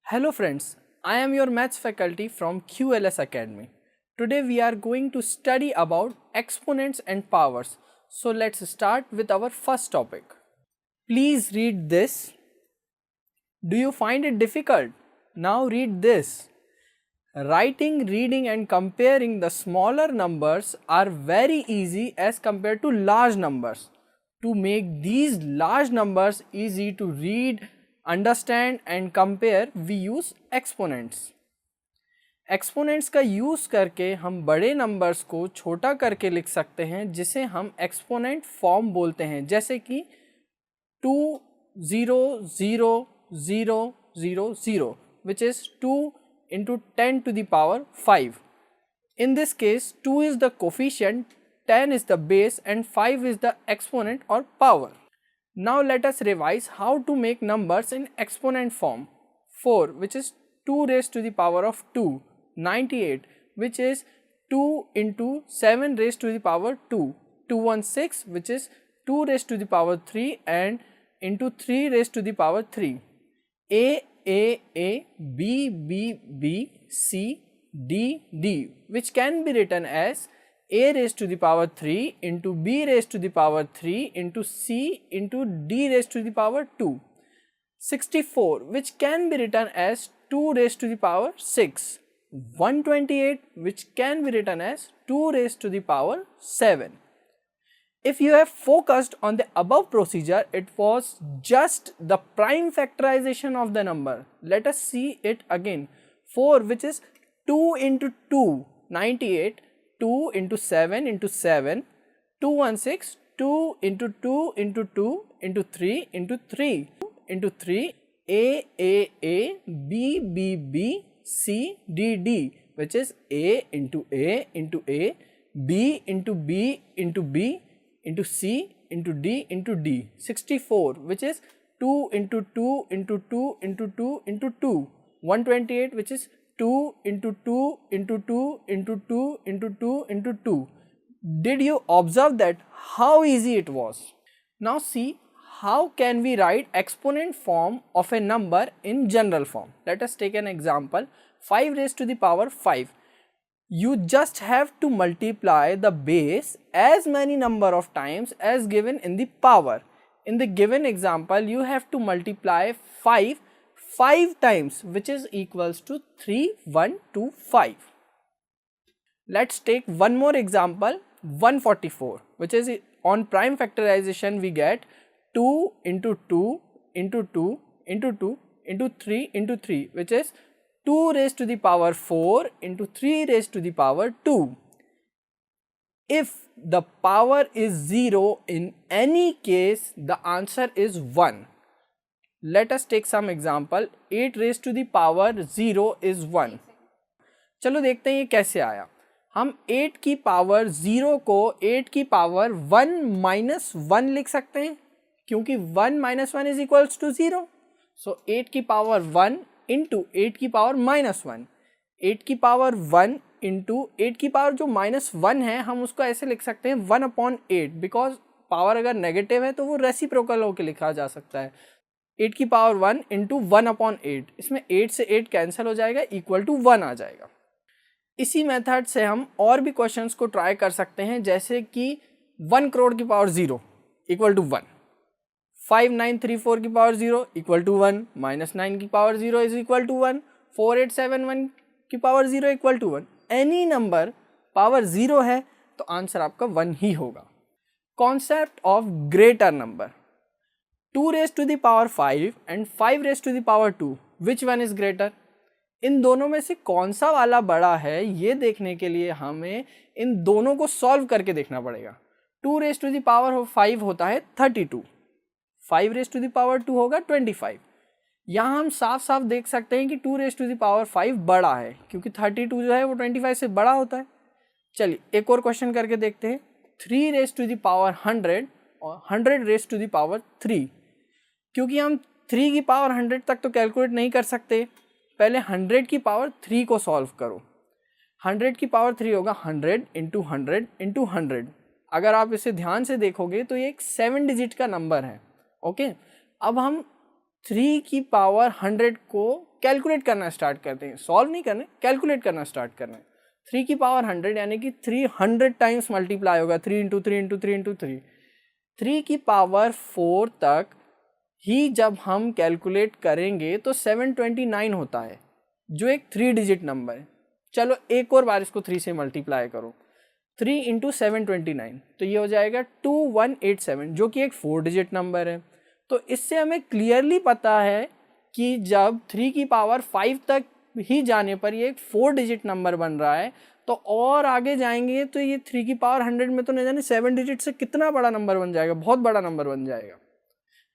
Hello friends, I am your maths faculty from QLS Academy. Today we are going to study about exponents and powers. So let's start with our first topic. Please read this. Do you find it difficult? Now read this. Writing, reading and comparing the smaller numbers are very easy as compared to large numbers. To make these large numbers easy to read, understand and compare, we use exponents. Exponents का use करके हम बड़े numbers को छोटा करके लिख सकते हैं, जिसे हम एक्सपोनेंट फॉर्म बोलते हैं, जैसे कि 2 0 0 0 0 0 which is 2 into 10 to the power 5. In this case 2 is the coefficient, 10 is the base and 5 is the exponent or power. Now let us revise how to make numbers in exponent form. 4 which is 2 raised to the power of 2, 98 which is 2 into 7 raised to the power 2, 216 which is 2 raised to the power 3 and into 3 raised to the power 3. A, B, B, B, C, D, D which can be written as A raised to the power 3 into B raised to the power 3 into C into D raised to the power 2. 64 which can be written as 2 raised to the power 6. 128 which can be written as 2 raised to the power 7. If you have focused on the above procedure, it was just the prime factorization of the number. Let us see it again. 4 which is 2 into 2, 98, 2 into 7 into 7, 216, 2 into 2 into 2 into 3 into 3 into 3, A, B, B, B, C, D, D which is A into A into A, B into B into B into C into D into D. 64 which is 2 into 2 into 2 into 2 into 2. 128 which is 2 into 2 into 2 into 2 into 2 into 2. Did you observe that how easy it was? Now see how can we write exponent form of a number in general form. Let us take an example. 5 raised to the power 5. You just have to multiply the base as many number of times as given in the power. In the given example, you have to multiply 5 times which is equals to 3125. Let's take one more example, 144 which is on prime factorization we get 2 into 2 into 2 into 2 into 3 into 3 which is 2 raised to the power 4 into 3 raised to the power 2. If the power is 0 in any case, the answer is 1. Let us take some example. 8 raised to the power 0 is 1. चलो देखते हैं ये कैसे आया. हम 8 की power 0 को 8 की पावर 1 minus 1 लिख सकते हैं, क्योंकि 1 minus 1 is equals to 0. So 8 की पावर 1 into 8 की पावर minus 1. 8 की पावर 1 into 8 की पावर जो minus 1 है, हम उसको ऐसे लिख सकते हैं 1 upon 8, बिकॉज पावर अगर नेगेटिव है तो वो रेसिप्रोकल होकर लिखा जा सकता है. 8 की पावर 1 into 1 upon 8, इसमें 8 से 8 कैंसिल हो जाएगा, इक्वल टू 1 आ जाएगा. इसी मेथड से हम और भी क्वेश्चंस को ट्राई कर सकते हैं, जैसे कि 1 करोड़ की पावर 0 इक्वल टू 1, 5934 की पावर 0 इक्वल टू 1, -9 की पावर 0 इज इक्वल टू 1, 4871 की power 0 equal to 1. Any number power 0 है तो आंसर आपका 1 ही होगा. Concept of greater number. 2 raised to the power 5 and 5 raised to the power 2, which one is greater? इन दोनों में से कौन सा वाला बड़ा है, ये देखने के लिए हमें इन दोनों को सॉल्व करके देखना पड़ेगा. 2 raised to the power 5 होता है 32, 5 raised to the power 2 होगा 25. यहाँ हम साफ साफ देख सकते हैं कि 2 raised to the power 5 बड़ा है, क्योंकि 32 जो है वो 25 से बड़ा होता है. चलिए एक और क्वेश्चन करके देखते हैं. 3 raised to the power 100 और 100 raised to the power 3. क्योंकि हम 3 की पावर 100 तक तो कैलकुलेट नहीं कर सकते, पहले 100 की पावर 3 को सॉल्व करो. 100 की पावर 3 होगा 100 इंटू 100 इंटू 100. अगर आप इसे ध्यान से देखोगे तो ये एक 7 डिजिट का नंबर है. ओके, अब हम 3 की पावर 100 को कैलकुलेट करना स्टार्ट करते हैं, सॉल्व नहीं करना, कैलकुलेट करना स्टार्ट करना है। 3 की पावर 100 यानी कि 300 टाइम्स मल्टीप्लाई होगा, 3 इंटू 3 इंटू 3 इंटू 3। 3 की पावर 4 तक ही जब हम कैलकुलेट करेंगे तो 729 होता है, जो एक 3 डिजिट नंबर है। चलो एक और बार इसको 3 से मल्टीप्लाई करो, 3 इंटू 729, तो ये हो जाएगा 2187, जो कि एक 4 डिजिट नंबर है। तो इससे हमें क्लियरली पता है कि जब 3 की पावर 5 तक ही जाने पर ये एक 4 डिजिट नंबर बन रहा है, तो और आगे जाएंगे तो ये 3 की पावर 100 में तो नहीं जाने 7 डिजिट से कितना बड़ा नंबर बन जाएगा, बहुत बड़ा नंबर बन जाएगा।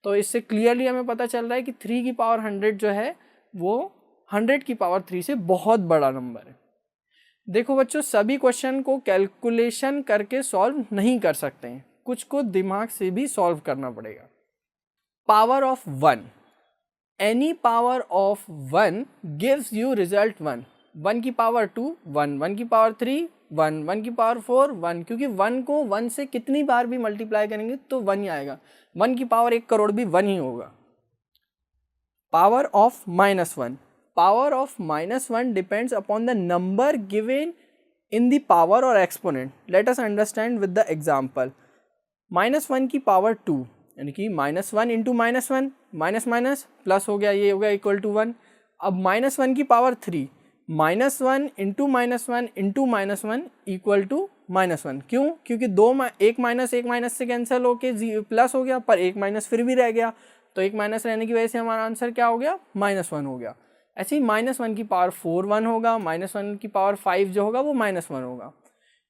तो इससे क्लियरली हमें पता चल रहा है कि 3 की पावर 100 जो है वो 100 की पावर 3 से बहुत बड़ा नंबर है। देखो बच्चों, सभी क्वेश्चन को कैलकुलेशन करके सॉल्व नहीं कर सकते हैं, कुछ को दिमाग से भी सॉल्व करना पड़ेगा। Power of 1, any power of 1 gives you result 1। 1 की पावर 2 1, 1 की पावर 3 1, 1 की पावर 4 1, क्योंकि 1 को 1 से कितनी बार भी मल्टीप्लाई करेंगे तो 1 ही आएगा। 1 की पावर 1 करोड़ भी 1 ही होगा। Power of -1, power of -1 depends upon the number given in the power or exponent. Let us understand with the example. -1 की पावर 2 यानी कि -1 इंटू -1, माइनस माइनस प्लस हो गया, ये हो गया इक्वल टू 1। अब -1 की power 3, -1 into -1 into -1 equal to -1। क्यों? क्योंकि एक माइनस से कैंसिल होके प्लस हो गया, पर एक माइनस फिर भी रह गया, तो एक माइनस रहने की वजह से हमारा आंसर क्या हो गया, -1 हो गया। ऐसे ही -1 की पावर 4 1 होगा, -1 की पावर 5 जो होगा वो -1 होगा।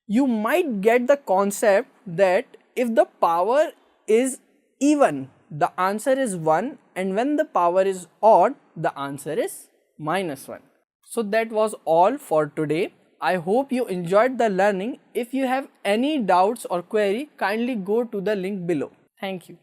You might get the concept that if the power is even, the answer is 1, and when the power is odd, the answer is -1. So that was all for today. I hope you enjoyed the learning. If you have any doubts or query, kindly go to the link below. Thank you.